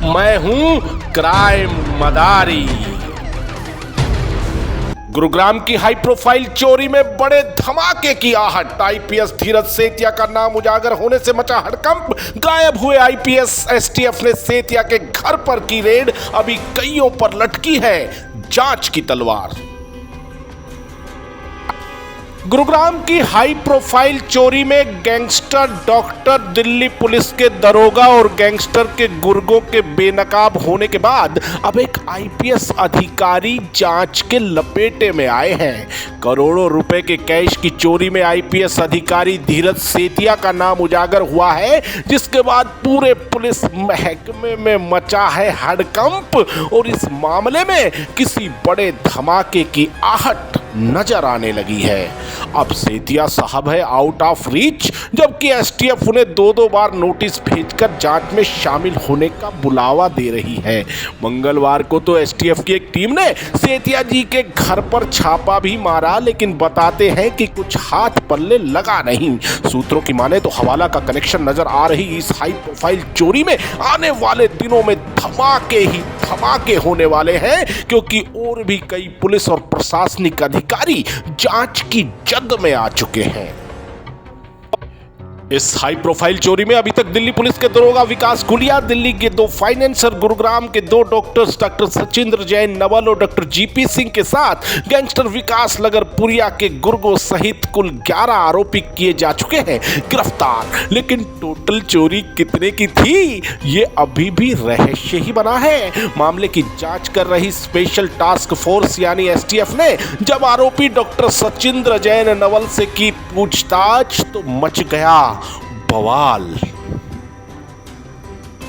मैं हूं क्राइम मदारी। गुरुग्राम की हाई प्रोफाइल चोरी में बड़े धमाके की आहट। आईपीएस धीरज सेतिया का नाम उजागर होने से मचा हड़कंप। गायब हुए आईपीएस। एसटीएफ ने सेतिया के घर पर की रेड। अभी कईयों पर लटकी है जांच की तलवार। गुरुग्राम की हाई प्रोफाइल चोरी में गैंगस्टर डॉक्टर, दिल्ली पुलिस के दरोगा और गैंगस्टर के गुर्गों के बेनकाब होने के बाद अब एक आईपीएस अधिकारी जांच के लपेटे में आए हैं। करोड़ों रुपए के कैश की चोरी में आईपीएस अधिकारी धीरज सेतिया का नाम उजागर हुआ है, जिसके बाद पूरे पुलिस महकमे में मचा है हड़कंप और इस मामले में किसी बड़े धमाके की आहट नजर आने लगी है। अब सेतिया साहब है आउट ऑफ रीच, जबकि एसटीएफ उन्हें दो बार नोटिस भेजकर जांच में शामिल होने का बुलावा दे रही है। मंगलवार को तो एसटीएफ की एक टीम ने सेतिया जी के घर पर छापा भी मारा, लेकिन बताते हैं कि कुछ हाथ पल्ले लगा नहीं। सूत्रों की माने तो हवाला का कनेक्शन नजर आ रही इस हाई प्रोफाइल चोरी में आने वाले दिनों में धमाके होने वाले हैं, क्योंकि और भी कई पुलिस और प्रशासनिक अधिकारी जांच की जद में आ चुके हैं। इस हाई प्रोफाइल चोरी में अभी तक दिल्ली पुलिस के दरोगा विकास गुलिया, दिल्ली के 2 फाइनेंसर, गुरुग्राम के 2 डॉक्टर्स डॉक्टर सचिंद्र जैन नवल और डॉक्टर जीपी सिंह के साथ गैंगस्टर विकास लगरपुरिया के गुर्गों सहित कुल 11 आरोपी किए जा चुके हैं गिरफ्तार। लेकिन टोटल चोरी कितने की थी, ये अभी भी रहस्य ही बना है। मामले की जांच कर रही स्पेशल टास्क फोर्स यानी एसटीएफ ने जब आरोपी डॉक्टर सचिंद्र जैन नवल से की पूछताछ तो मच गया बवाल।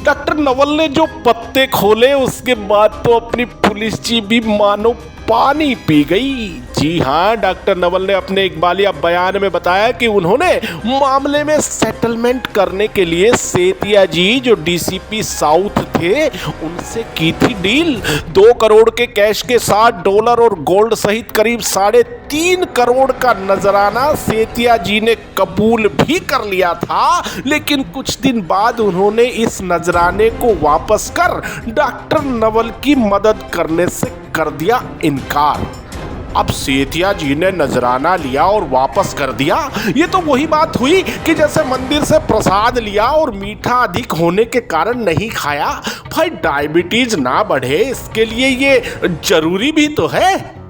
डॉक्टर नवल ने जो पत्ते खोले उसके बाद तो अपनी पुलिस जी भी मानो पानी पी गई। जी हां, डॉक्टर नवल ने अपने इकबालिया बयान में बताया कि उन्होंने मामले में सेटलमेंट करने के लिए सेतिया जी जो डीसीपी साउथ थे उनसे की थी डील। 2 करोड़ के कैश के साथ डॉलर और गोल्ड सहित करीब 3.5 करोड़ का नजराना सेतिया जी ने कबूल भी कर लिया था, लेकिन कुछ दिन बाद उन्होंने इस नजराने को वापस कर डॉक्टर नवल की मदद करने से कर दिया इनकार। अब सेतिया जी ने नजराना लिया और वापस कर दिया। ये तो वही बात हुई कि जैसे मंदिर से प्रसाद लिया और मीठा अधिक होने के कारण नहीं खाया। भाई डायबिटीज ना बढ़े इसके लिए ये जरूरी भी तो है।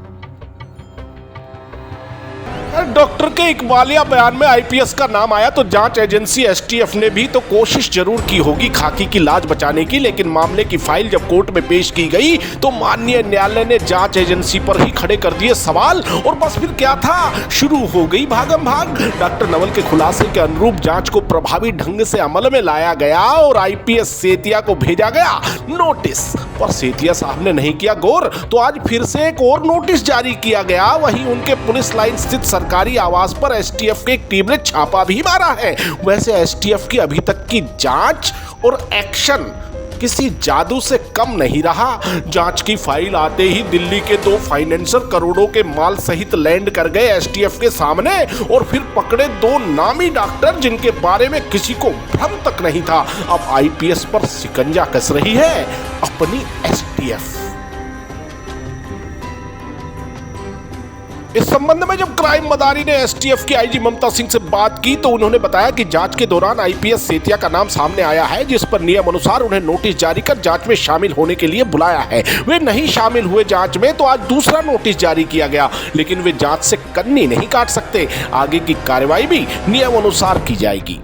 डॉक्टर के इकबालिया बयान में आईपीएस का नाम आया तो जांच एजेंसी एसटीएफ ने भी तो कोशिश जरूर की होगी खाकी की लाज बचाने की, लेकिन मामले की फाइल जब कोर्ट में पेश की गई तो माननीय न्यायालय ने जांच एजेंसी पर ही खड़े कर दिए सवाल। और बस फिर क्या था, शुरू हो गई भागम भाग। डॉक्टर नवल के खुलासे के अनुरूप जांच को प्रभावी ढंग से अमल में लाया गया और आईपीएस सेतिया को भेजा गया नोटिस। पर सेतिया साहब ने नहीं किया गौर, तो आज फिर से एक और नोटिस जारी किया गया। वहीं उनके पुलिस लाइन स्थित सरकारी आवास पर एसटीएफ की एक टीम ने छापा भी मारा है। वैसे एसटीएफ की अभी तक की जांच और एक्शन किसी जादू से कम नहीं रहा। जांच की फाइल आते ही दिल्ली के 2 फाइनेंसर करोड़ों के माल सहित लैंड कर गए एसटीएफ के सामने और फिर पकड़े 2 नामी डॉक्टर जिनके बारे में किसी को भ्रम तक नहीं था। अब आईपीएस पर शिकंजा कस रही है अपनी एसटीएफ। इस संबंध में जब क्राइम मदारी ने एसटीएफ की आईजी ममता सिंह से बात की तो उन्होंने बताया कि जांच के दौरान आईपीएस सेतिया का नाम सामने आया है, जिस पर नियम अनुसार उन्हें नोटिस जारी कर जांच में शामिल होने के लिए बुलाया है। वे नहीं शामिल हुए जांच में तो आज दूसरा नोटिस जारी किया गया, लेकिन वे जांच से कन्नी नहीं काट सकते। आगे की कार्रवाई भी नियम अनुसार की जाएगी।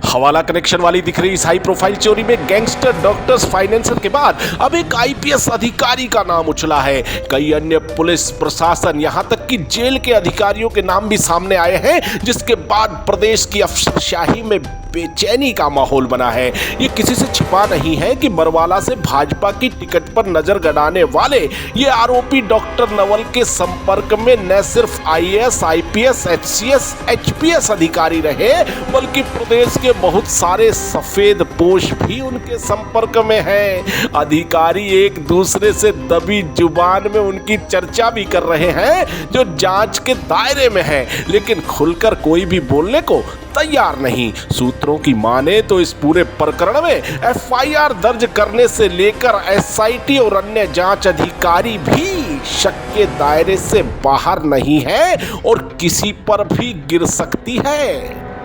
हवाला कनेक्शन वाली दिख रही इस हाई प्रोफाइल चोरी में गैंगस्टर, डॉक्टर्स, फाइनेंसर के बाद अब एक आईपीएस अधिकारी का नाम उछला है। कई अन्य पुलिस प्रशासन यहां तक कि जेल के अधिकारियों के नाम भी सामने आए हैं, जिसके बाद प्रदेश की अफसरशाही में बेचैनी का माहौल बना है। ये किसी से छिपा नहीं है कि बरवाला से भाजपा की टिकट पर नजर गड़ाने वाले ये आरोपी डॉक्टर नवल के संपर्क में न सिर्फ आईएएस, आईपीएस, एचसीएस, एचपीएस अधिकारी रहे, बल्कि प्रदेश के के बहुत सारे सफेद पोश भी उनके संपर्क में हैं। अधिकारी एक दूसरे से दबी जुबान में उनकी चर्चा भी कर रहे हैं, जो जांच के दायरे में है, लेकिन खुलकर कोई भी बोलने को तैयार नहीं। सूत्रों की माने तो इस पूरे प्रकरण में एफआईआर दर्ज करने से लेकर एसआईटी और अन्य जांच अधिकारी भी शक के दायरे से बाहर नहीं है और किसी पर भी गिर सकती है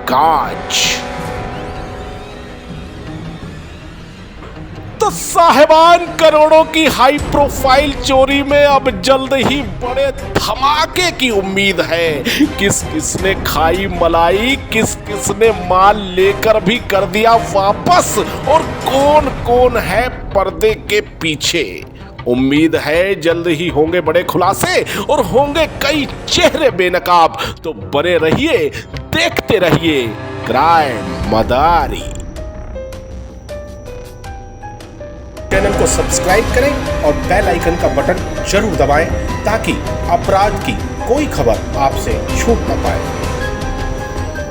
गाज। तो साहिबान, करोड़ों की हाई प्रोफाइल चोरी में अब जल्द ही बड़े धमाके की उम्मीद है। किस किसने खाई मलाई, किस किसने माल लेकर भी कर दिया वापस, और कौन कौन है पर्दे के पीछे। उम्मीद है जल्द ही होंगे बड़े खुलासे और होंगे कई चेहरे बेनकाब। तो बने रहिए, देखते रहिए क्राइम मदारी। चैनल को सब्सक्राइब करें और बेल आइकन का बटन जरूर दबाएं ताकि अपराध की कोई खबर आपसे छूट न पाए।